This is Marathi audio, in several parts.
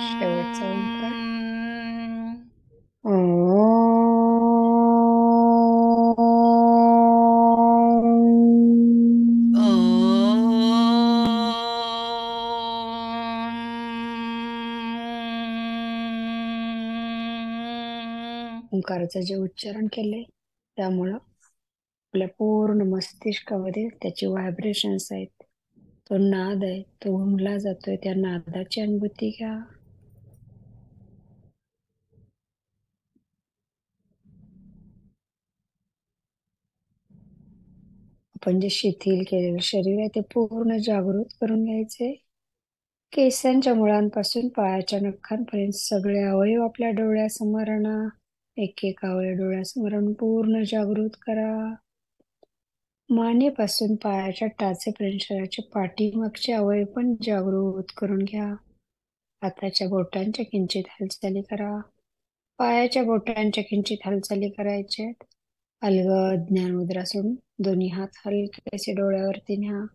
शेवटचा ओंकार. ओंकाराचं जे उच्चारण केले त्यामुळं आपल्या पूर्ण मस्तिष्कामध्ये त्याची व्हायब्रेशन्स आहेत. तो नाद आहे, तो घुमला जातोय, त्या नादाची अनुभूती घ्या. आपण जे शिथिल केलेलं शरीर आहे ते पूर्ण जागृत करून घ्यायचे. केसांच्या मुळांपासून पायाच्या नखांपर्यंत सगळे अवयव आपल्या डोळ्यासमोर आणा. एक एक अवयव डोळ्यासमोर आणून पूर्ण जागृत करा. मानेपासून पायाच्या टाचेपर्यंत शरीराच्या पाठीमागचे अवयव पण जागृत करून घ्या. हाताच्या बोटांच्या किंचित हालचाली करा. पायाच्या बोटांच्या किंचित हालचाली करायच्या. अलगद ज्ञानमुद्रा सोडून दोन्ही हात हलकेसे डोळ्यावरती न्या.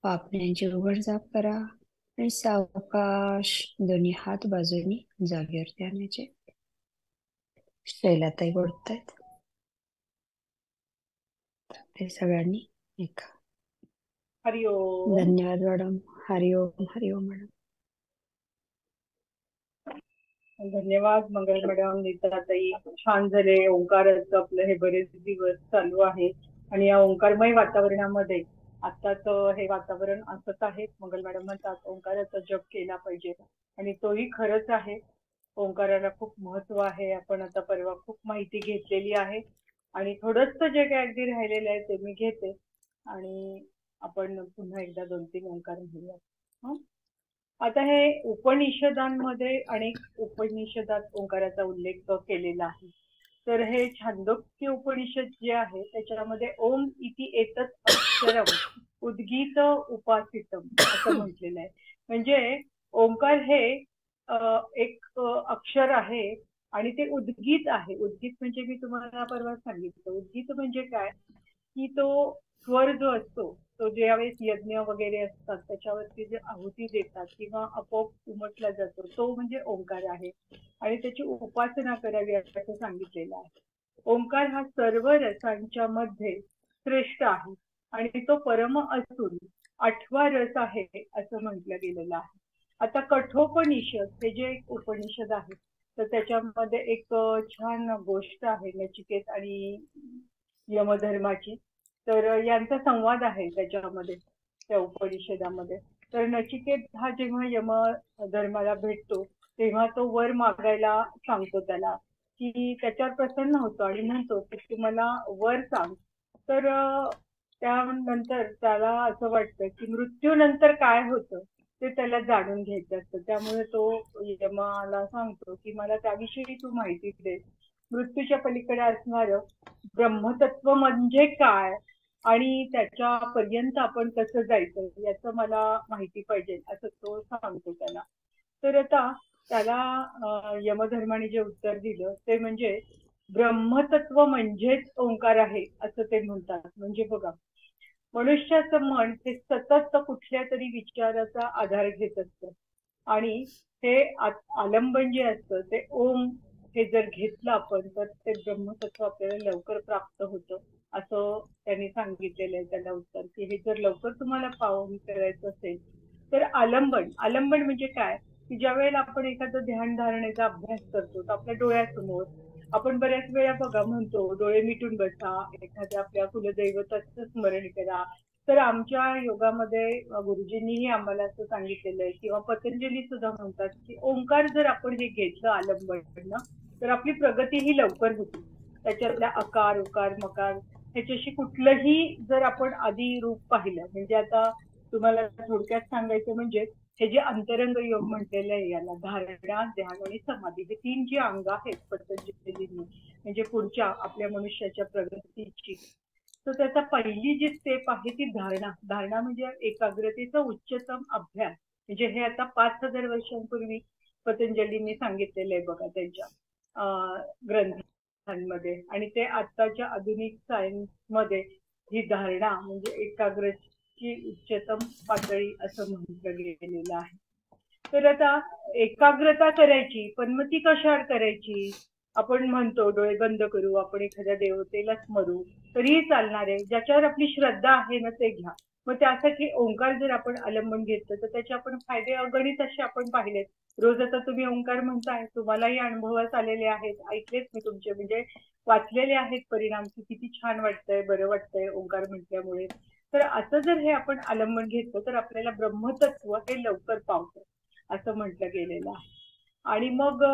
पापण्यांची उघडझाप करा आणि सावकाश दोन्ही हात बाजूनी जागेवरती आणायचे. शैलाताई बोलतायत, ते सगळ्यांनी ऐका. हरिओम. धन्यवाद मॅडम. हरिओम. हरिओम मॅडम. धन्यवाद मंगल मॅडम, नीताताई. छान झाले. ओंकाराचं आपलं हे बरेच दिवस चालू आहे आणि या ओंकारमय वातावरणामध्ये आताच हे वातावरण असत आहे. मंगल मॅडम म्हणतात ओंकाराचा जप केला पाहिजे आणि तोही खरंच आहे. ओंकाराला खूप महत्व आहे. आपण आता परवा खूप माहिती घेतलेली आहे आणि थोडंसं जे काही अगदी राहिलेलं आहे ते मी घेते आणि आपण पुन्हा एकदा 2-3 ओंकार घेऊया. आता हे उपनिषदांमध्ये अनेक उपनिषदात ओंकाराचा उल्लेख केलेला आहे. तर हे छांदोग्य उपनिषद जे आहे त्याच्यामध्ये ओम इति एतत् अक्षरम उद्गीत उपासितम असं म्हटलेलं आहे. म्हणजे ओंकार हे एक अक्षर आहे आणि ते उद्गीत आहे. उद्गीत म्हणजे मी तुम्हाला परवा सांगितलं. उद्गीत म्हणजे काय की तो स्वर जो असतो तो ज्यावेळेस यज्ञ वगैरे असतात त्याच्यावरती जे आहुती देतात किंवा आपोआप उमटला जातो तो म्हणजे ओंकार आहे आणि त्याची उपासना करावी असं सांगितलेलं आहे. ओंकार हा सर्व रसांच्या मध्ये श्रेष्ठ आहे आणि तो परम असून 8वा रस आहे असं म्हटलं गेलेलं आहे. आता कठोपनिषद हे जे एक उपनिषद आहे तर त्याच्यामध्ये एक छान गोष्ट आहे नचिकेत आणि यमधर्माची. तर यांचा संवाद आहे त्याच्यामध्ये त्या उपनिषदामध्ये. तर नचिकेत हा जेव्हा यम धर्माला भेटतो तेव्हा तो वर मागायला सांगतो त्याला की त्याच्यावर प्रसन्न होतो आणि म्हणतो की तू मला वर सांग. तर त्यानंतर त्याला असं वाटतं की मृत्यूनंतर काय होतं ते त्याला जाणून घ्यायचं असतं. त्यामुळे तो यमाला सांगतो की मला त्याविषयी तू माहिती दे. मृत्यूच्या पलीकडे असणारं ब्रह्मतत्व म्हणजे काय आणि त्याच्या पर्यंत आपण कसं जायचं याचं मला माहिती पाहिजे असं तो सांगतो त्याला. तर आता त्याला यमधर्माने जे उत्तर दिलं ते म्हणजे ब्रह्मतत्व म्हणजेच ओंकार आहे असं ते म्हणतात. म्हणजे बघा, मनुष्याचं मन हे सतत कुठल्या तरी विचाराचा आधार घेत असतं आणि हे आलंबन जे असतं ते ओम हे जर घेतलं आपण तर ते ब्रह्मतत्व आपल्याला लवकर प्राप्त होतं असं त्यांनी सांगितलेलं आहे त्याला उत्तर, की हे जर लवकर तुम्हाला पावन करायचं असेल तर आलंबन. आलंबन म्हणजे काय, की ज्या वेळेला आपण एखादा ध्यान धारणेचा अभ्यास करतो तर आपल्या डोळ्यासमोर आपण बऱ्याच वेळा बघा म्हणतो डोळे मिटून बसा, एखाद्या आपल्या कुलदैवताचं स्मरण करा. तर आमच्या योगामध्ये गुरुजींनीही आम्हाला असं सांगितलेलं आहे किंवा पतंजली सुद्धा म्हणतात की ओंकार जर आपण हे घेतलं आलंबन ना तर आपली प्रगती ही लवकर होते. त्याच्यातल्या अकार उकार मकार ह्याच्याशी कुठलंही जर आपण आधी रूप पाहिलं म्हणजे आता तुम्हाला थोडक्यात सांगायचं म्हणजे हे जे अंतरंग योग म्हटलेलं आहे याला धारणा ध्यान आणि समाधी हे तीन जी अंग आहेत पतंजलींनी म्हणजे पुढच्या आपल्या मनुष्याच्या प्रगतीची. तर त्याचा पहिली जी स्टेप आहे ती धारणा. धारणा म्हणजे एकाग्रतेचा उच्चतम अभ्यास. म्हणजे हे आता 5,000 वर्षांपूर्वी पतंजलींनी सांगितलेलं आहे बघा त्यांच्या ग्रंथांमध्ये. आणि ते आताच्या आधुनिक सायन्स मध्ये ही धारणा म्हणजे एकाग्रची उच्चतम पातळी असं म्हटलं गेलेलं आहे. तर आता एकाग्रता करायची पण मग ती कशावर करायची. आपण म्हणतो डोळे बंद करू, आपण एखाद्या देवतेला स्मरू तरीही चालणार आहे. ज्याच्यावर आपली श्रद्धा आहे ना ते घ्या. मग त्यासाठी ओंकार जर आपण अवलंबन घेतलं तर त्याचे आपण फायदे अगणित असे आपण पाहिलेत. रोज आता तुम्ही ओंकार म्हणताय, तुम्हालाही अनुभवास आलेले आहेत, ऐकलेच मी तुमचे म्हणजे वाचलेले आहेत परिणाम की किती छान वाटतंय, बरं वाटतंय ओंकार म्हटल्यामुळे. तर असं जर हे आपण अवलंबन घेतलं तर आपल्याला ब्रह्मतत्व हे लवकर पावतं असं म्हटलं गेलेलं आहे. आणि मग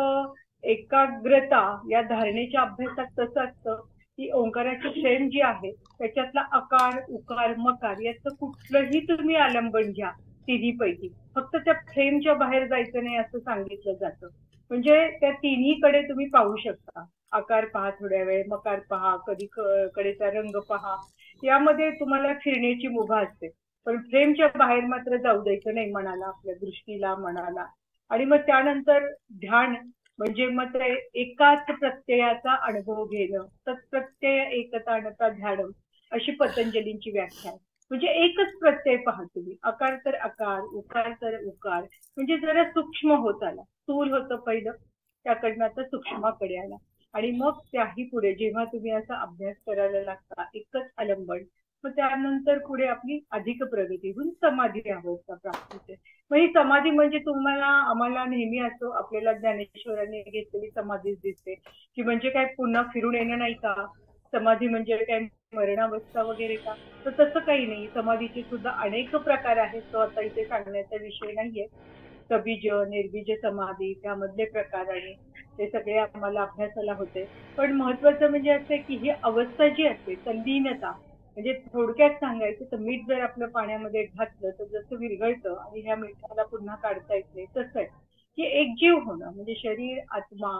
एकाग्रता या धारणेच्या अभ्यासात कसं असतं की ओंकाराची फ्रेम जी आहे त्याच्यातला अकार उकार मकार याचं कुठलंही तुम्ही अवलंबन घ्या तिन्ही पैकी, फक्त त्या फ्रेमच्या बाहेर जायचं नाही असं सांगितलं जातं. म्हणजे त्या तिन्हीकडे तुम्ही पाहू शकता. आकार पहा थोड्या वेळ, मकार पहा, कधी कडेचा रंग पहा, यामध्ये तुम्हाला फिरण्याची मुभा असते. पण फ्रेमच्या बाहेर मात्र जाऊ द्यायचं नाही मनाला, आपल्या दृष्टीला मनाला. आणि मग त्यानंतर ध्यान म्हणजे मग ते एकाच प्रत्ययाचा अनुभव घेणं. तत्प्रत्यय एकतानता ध्यानम अशी पतंजलींची व्याख्या आहे. म्हणजे एकच प्रत्यय पहा तुम्ही, अकार तर अकार उकार तर उकार, म्हणजे जरा सूक्ष्म होत आला. स्थूल होतं पहिलं, त्याकडनं आता सूक्ष्माकडे आला. आणि मग त्याही पुढे जेव्हा तुम्ही असा अभ्यास करायला लागता एकच अवलंबन, मग त्यानंतर पुढे आपली अधिक प्रगती होऊन समाधी अवस्था प्राप्त होते. मग ही समाधी म्हणजे तुम्हाला आम्हाला नेहमी असं आपल्याला ज्ञानेश्वरांनी घेतलेली समाधीच दिसते की म्हणजे काय पुन्हा फिरून येणं नाही का, समाधी म्हणजे काय मरणावस्था वगैरे का. तर तसं काही नाही. समाधीचे सुद्धा अनेक प्रकार आहेत, तो आता इथे सांगण्याचा विषय नाहीये. सबीज निर्बीज समाधी त्यामधले प्रकार आणि ते सगळे आम्हाला अभ्यासाला होते. पण महत्वाचं म्हणजे असं की ही अवस्था जी असते तल्लीनता, म्हणजे थोडक्यात सांगायचं तर मीठ जर आपलं पाण्यामध्ये घातलं तर जसं विरघळतं आणि ह्या मिठाला पुन्हा काढता येत नाही तसं आहे की एकजीव होणं म्हणजे शरीर आत्मा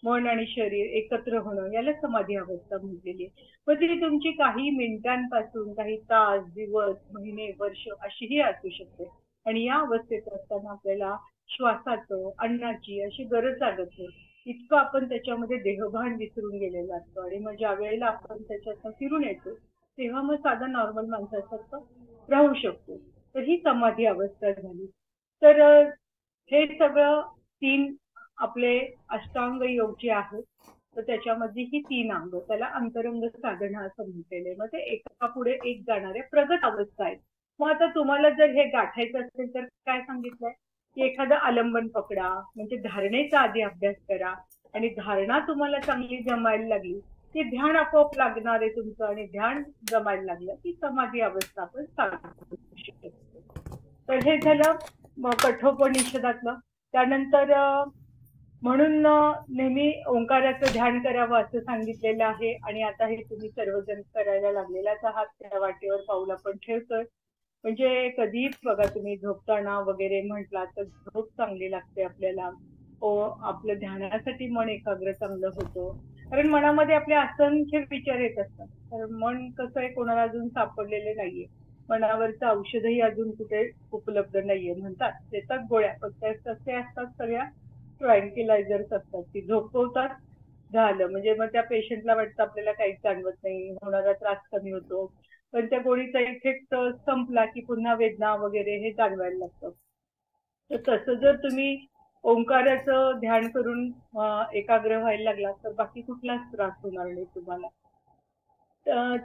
मन आणि शरीर एकत्र होणं याला समाधी अवस्था म्हटलेली आहे. मग ती तुमची काही मिनिटांपासून काही तास दिवस महिने वर्ष अशीही असू शकते. आणि या अवस्थेत असताना आपल्याला श्वासाचं अन्नाची अशी गरज लागत नाही. इतकं आपण त्याच्यामध्ये देहभान विसरून गेलेलं असतं. आणि मग ज्या वेळेला आपण त्याच्यातनं फिरून येतो तेव्हा मग साधा नॉर्मल माणसासारखं राहू शकतो. तर ही समाधी अवस्था झाली. तर हे सगळं तीन आपले अष्टांग योग जे आहेत तर त्याच्यामध्ये ही तीन अंग त्याला अंतरंग साधना असं म्हटलेलं आहे. मग ते एका पुढे एक जाणाऱ्या प्रगत अवस्था आहेत. मग आता तुम्हाला जर हे गाठायचं असेल तर काय सांगितलंय की एखादं आलंबन पकडा म्हणजे धारणेचा आधी अभ्यास करा. आणि धारणा तुम्हाला चांगली जमायला लागली की ध्यान आपोआप लागणार आहे तुमचं. आणि ध्यान जमायला लागलं की समाधी अवस्था आपण साधू शकतो. तर हे झालं कठोपनिषदातलं. त्यानंतर म्हणून नेहमी ओंकाराचं ध्यान करावं असं सांगितलेलं आहे. आणि आता हे तुम्ही सर्वजण करायला लागलेलाच आहात, त्या वाटेवर पाऊल आपण ठेवतोय. म्हणजे कधीच बघा तुम्ही झोपताना वगैरे म्हटला तर झोप चांगली लागते आपल्याला. आपलं ध्यानासाठी मन एकाग्र चांगलं होतं. कारण मनामध्ये आपले असंख्य विचार येत असतात. तर मन कसं आहे, कोणाला अजून सापडलेले नाहीये. मनावरचं औषधही अजून कुठे उपलब्ध नाहीये. म्हणतात देतात गोळ्या, पण त्या तसे असतात सगळ्या ट्रँक्युलायझर्स असतात, ती झोपवतात, झालं. म्हणजे मग त्या पेशंटला वाटतं आपल्याला काहीच जाणवत नाही, होणारा त्रास कमी होतो. पण त्या गोळीचा इफेक्ट संपला की पुन्हा वेदना वगैरे हे जाणवायला लागतं. तर तसं जर तुम्ही ओंकाराचं ध्यान करून एकाग्र व्हायला लागला तर बाकी कुठलाच त्रास होणार नाही तुम्हाला.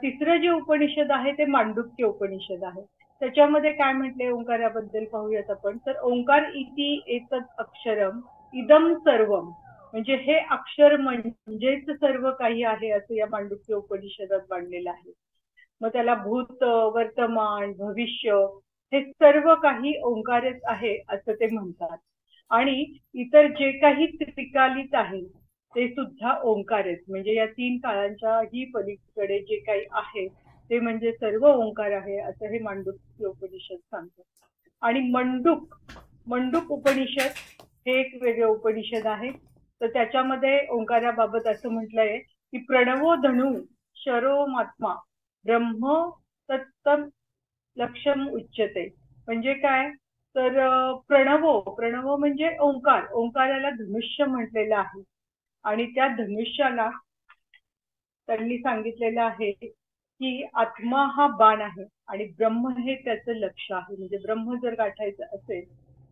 तिसरं जे उपनिषद आहे ते मांडुक्य उपनिषद आहे. त्याच्यामध्ये काय म्हटले ओंकाराबद्दल पाहूयात आपण. तर ओंकार इति एतत् अक्षरम इदम सर्वम, म्हणजे हे अक्षर म्हणजेच सर्व काही आहे असं या मांडुक्य उपनिषदात मांडलेलं आहे. मग त्याला भूत, वर्तमान, भविष्य हे सर्व काही ओंकारच आहे असं ते म्हणतात. आणि इतर जे काही त्रिकालीत आहे ते सुद्धा ओंकारच, म्हणजे या तीन काळांच्या ही पलीकडे जे काही आहे ते म्हणजे सर्व ओंकार आहे असं हे मांडुक्य उपनिषद सांगतं. आणि मंडूक उपनिषद हे एक वेगळे उपनिषद आहे. तर त्याच्यामध्ये ओंकाराबाबत असं म्हटलंय की प्रणवो धनु शरोमात्मा ब्रह्म तत्तम लक्षम उच्यते. म्हणजे काय, तर प्रणवो म्हणजे ओंकार, ओंकाराला धनुष्य म्हटलेलं आहे. आणि त्या धनुष्याला त्यांनी सांगितलेलं आहे की आत्मा हा बाण आहे आणि ब्रह्म हे त्याचं लक्ष आहे. म्हणजे ब्रह्म जर गाठायचं असेल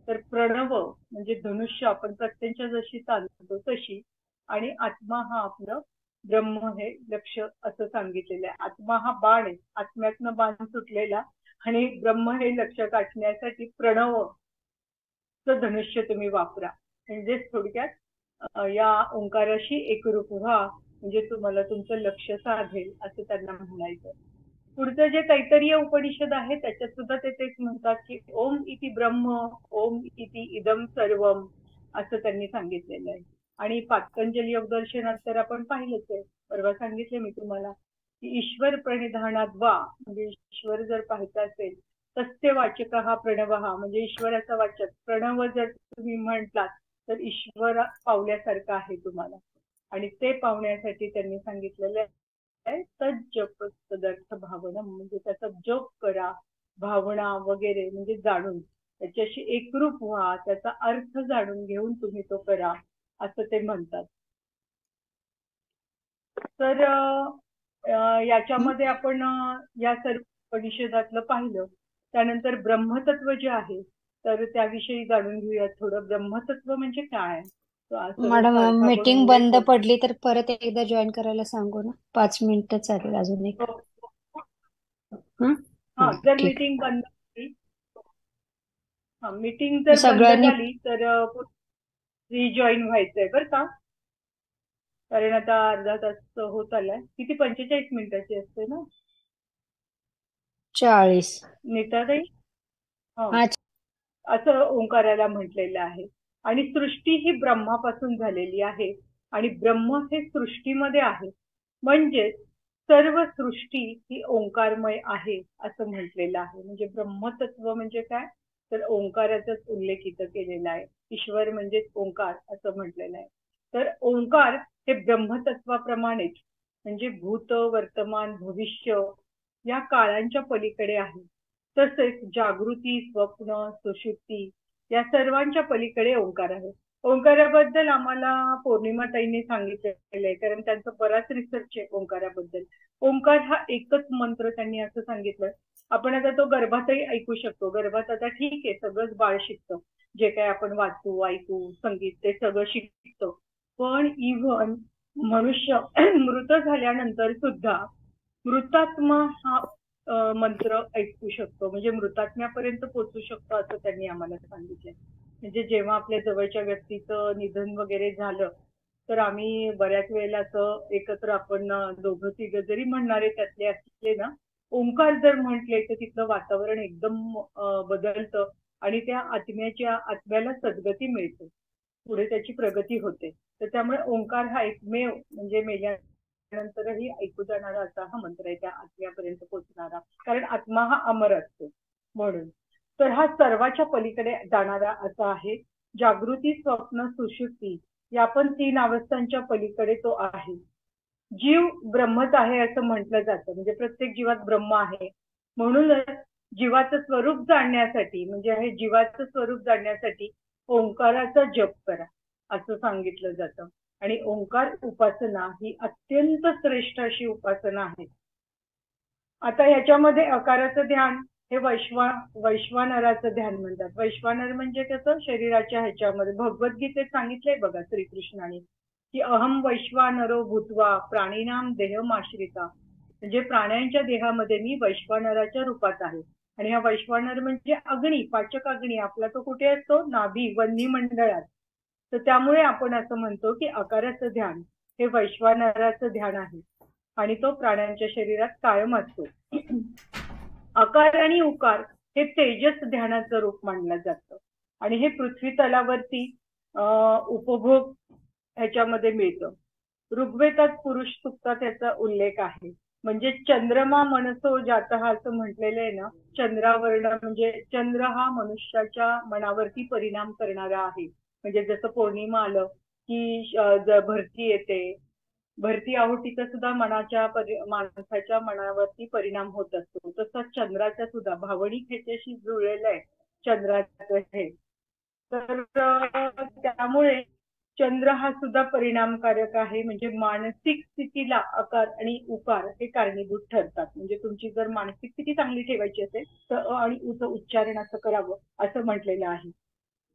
तर प्रणव म्हणजे धनुष्य आपण प्रत्यंच्या जशी चालतो तशी, आणि आत्मा हा आपलं ब्रह्म हे लक्ष असं सांगितलेलं आहे. आत्मा हा बाण आहे, आत्म्यातनं बाण सुटलेला, आणि ब्रह्म हे लक्ष गाठण्यासाठी प्रणव धनुष्य तुम्ही वापरा. म्हणजे थोडक्यात या ओंकाराशी एकरूप व्हा, म्हणजे तुम्हाला तुमचं लक्ष साधेल असं त्यांना म्हणायचं. पुढचं जे तैत्तरीय उपनिषद आहे त्याच्यात सुद्धा ते तेच म्हणतात की ओम इति ब्रह्म, ओम इति इदम सर्वम असं त्यांनी सांगितलेलं आहे. आणि पातंजली योगदर्शनात तर आपण पाहिलंच आहे, परवा सांगितले मी तुम्हाला की ईश्वर प्रणिधानात वा, म्हणजे ईश्वर जर पाहायचा असेल तस्य वाचक हा प्रणव, हा म्हणजे ईश्वराचा वाचक प्रणव जर तुम्ही म्हटलात तर ईश्वर पावल्यासारखं आहे तुम्हाला. आणि ते पावण्यासाठी त्यांनी सांगितलेलं जप तदर्थ भावना, म्हणजे त्याचा जप करा, भावना वगैरे म्हणजे जाणून त्याच्याशी एकरूप व्हा, त्याचा अर्थ जाणून घेऊन तुम्ही तो करा असं ते म्हणतात. तर याच्यामध्ये आपण या सर्व परिषदातलं पाहिलं. त्यानंतर ब्रह्मतत्व जे आहे तर त्याविषयी जाणून घेऊया थोडं. ब्रह्मतत्व म्हणजे काय, असं मॅडम, सारखा आपण मीटिंग उल्लेख बंद होतो. पडली तर परत एकदा जॉईन करायला सांगू ना, 5 मिनिटं चालेल अजून एक. हो. हं? हा, हा, जर ठीक. मीटिंग बंद झाली, हा मीटिंग जर बंद सगळ्यांनी झाली तर रिजॉईन व्हायचंय बरं का. कारण आता अर्धा तास होत आलाय. किती, 45 मिनिटाची असते ना 40. नीताताई? हा, हा. असं ओंकाराला म्हटलेलं आहे. आणि सृष्टी ही ब्रह्मापासून झालेली आहे आणि ब्रह्म हे सृष्टीमध्ये आहे. म्हणजे सर्व सृष्टी ही ओंकारमय आहे असं म्हटलेलं आहे. म्हणजे ब्रह्मतत्व म्हणजे काय, तर ओंकाराचाच उल्लेख इथं केलेला आहे. ईश्वर म्हणजे ओंकार असं म्हटलेलं आहे. तर ओंकार हे ब्रह्मतत्वाप्रमाणेच म्हणजे भूत, वर्तमान, भविष्य या काळांच्या पलीकडे आहे. तसेच जागृती, स्वप्न, सुषुप्ती या सर्वांच्या पलीकडे ओंकार आहे. ओंकाराबद्दल आम्हाला पौर्णिमाताईंनी सांगितलेलं आहे, कारण त्यांचा बराच रिसर्च आहे ओंकाराबद्दल. ओंकार हा एकच मंत्र त्यांनी असं सांगितलं. आपण आता तो गर्भातही ऐकू शकतो. गर्भात आता ठीक आहे, सगळंच बाळ शिकतं, जे काही आपण वाचू, ऐकू, संगीत ते सगळं शिकतो. पण इव्हन मनुष्य मृत झाल्यानंतर सुद्धा मृतात्मा हा मंत्र ऐकू शकतो, म्हणजे मृतात्म्यापर्यंत पोहोचू शकतो असं त्यांनी आम्हाला सांगितलंय. म्हणजे जेव्हा आपल्या जवळच्या व्यक्तीचं निधन वगैरे झालं तर आम्ही बऱ्याच वेळेला असं एकत्र आपण दोघं तिघं जरी म्हणणारे त्यातले असले ना, ओंकार जर म्हटले तर तिथलं वातावरण एकदम बदलतं आणि त्या आत्म्याला सद्गती मिळते. पुढे त्याची प्रगती होते. तर त्यामुळे ओंकार हा एकमेव म्हणजे मेल्यानंतरही ऐकू जाणारा असा हा मंत्र आहे, त्या आत्म्यापर्यंत पोहोचणारा. कारण आत्मा हा अमर असतो म्हणून. तर हा सर्वाच्या पलीकडे जाणारा असा आहे. जागृती, स्वप्न, सुषुप्ती या पण 3 अवस्थांच्या पलीकडे तो आहे. जीव ब्रह्मच आहे असं म्हटलं जातं. म्हणजे प्रत्येक जीवात ब्रह्म आहे. म्हणूनच जीवाचं स्वरूप जाणण्यासाठी म्हणजे हे जीवाचं स्वरूप जाणण्यासाठी ओंकाराचा जप करा असं सांगितलं जातं. आणि ओंकार उपासना ही अत्यंत श्रेष्ठ अशी उपासना आहे. आता ह्याच्यामध्ये अकाराचं ध्यान हे वैश्वानराचं ध्यान म्हणतात. वैश्वानर म्हणजे कसं शरीराच्या ह्याच्यामध्ये भगवद्गीतेत सांगितलंय बघा श्रीकृष्णाने की अहम वैश्वानरो भूत्वा प्राणीनाम देहमाश्रिता. म्हणजे प्राण्यांच्या देहामध्ये मी वैश्वानराच्या रूपात आहे. आणि हा वैश्वानर म्हणजे अग्नी, पाचक अग्नी. आपला तो कुठे असतो? नाभी, वन्नी मंडळात. तर त्यामुळे आपण असं म्हणतो की अकाराचं ध्यान हे वैश्वानराचं ध्यान आहे. आणि तो प्राण्यांच्या शरीरात कायम असतो. अकार आणि उकार हे तेजस ध्यानाचं रूप मानलं जातं. आणि हे पृथ्वी तलावरती उपभोग ह्याच्यामध्ये मिळतं. ऋग्वेदात पुरुष सूक्तात याचा उल्लेख आहे. म्हणजे चंद्रमा मनसो जातः असं म्हटलेलं आहे ना. चंद्रावर्ण म्हणजे चंद्र हा मनुष्याच्या मनावरती परिणाम करणारा आहे. म्हणजे जसं पौर्णिमा आलं की भरती येते. भरती आहुतीचा सुद्धा माणसाच्या मनावरती परिणाम होत असतो. तसंच चंद्राचा सुद्धा भावनिक ह्याच्याशी जुळलेलं आहे चंद्राचं हे. तर त्यामुळे चंद्र हा सुद्धा परिणामकारक आहे. म्हणजे मानसिक स्थितीला अकार आणि उकार हे कारणीभूत ठरतात. म्हणजे तुमची जर मानसिक स्थिती चांगली ठेवायची असेल तर अ आणि उ चं उच्चारण असं करावं असं म्हटलेलं आहे.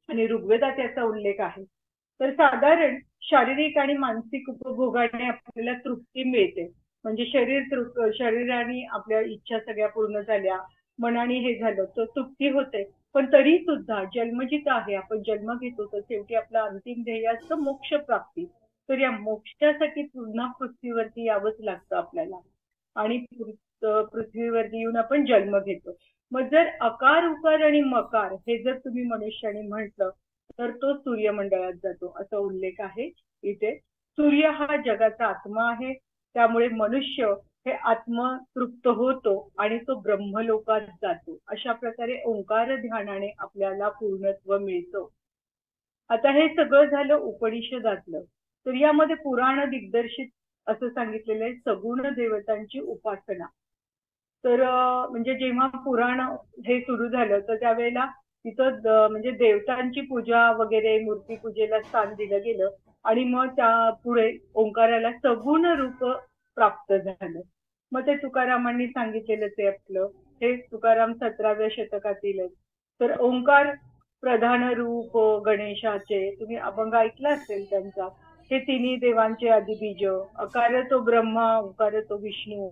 आणि ऋग्वेदात याचा उल्लेख आहे. तर साधारण शारीरिक आणि मानसिक उपभोगाने आपल्याला तृप्ती मिळते. म्हणजे शरीराने आपल्या इच्छा सगळ्या पूर्ण झाल्या, मनाने हे झालं तर तृप्ती होते. पण तरी सुद्धा जन्म जिथं आहे, आपण जन्म घेतो तर शेवटी आपलं अंतिम ध्येय असतं मोक्ष प्राप्ती. तर या मोक्षासाठी पुन्हा पृथ्वीवरती यावंच लागतं आपल्याला. आणि पृथ्वीवरती येऊन आपण जन्म घेतो. मग जर अकार, उकार आणि मकार हे जर तुम्ही मनुष्याने म्हटलं तर तो सूर्यमंडळात जातो असा उल्लेख आहे इथे. सूर्य हा जगाचा आत्मा आहे. त्यामुळे मनुष्य हे आत्मतृप्त होतो आणि तो ब्रह्मलोकात जातो. अशा प्रकारे ओंकार ध्यानाने आपल्याला पूर्णत्व मिळतं. आता हे सगळं झालं उपनिषदातलं. तर यामध्ये पुराण दिग्दर्शित असं सांगितलेलं आहे सगुण देवतांची उपासना. तर म्हणजे जेव्हा पुराण हे सुरू झालं तर त्यावेळेला तिथं म्हणजे देवतांची पूजा वगैरे मूर्तीपूजेला स्थान दिलं गेलं. आणि मग त्या पुढे ओंकाराला सगुण रूप प्राप्त झालं. मग ते तुकारामांनी सांगितलेलंच आहे आपलं. हे तुकाराम 17व्या शतकातील. तर ओंकार प्रधान रूप गणेशाचे तुम्ही अभंग ऐकला असेल त्यांचा. हे तिन्ही देवांचे आदिबीज. अकार तो ब्रह्मा, ओंकार तो विष्णू.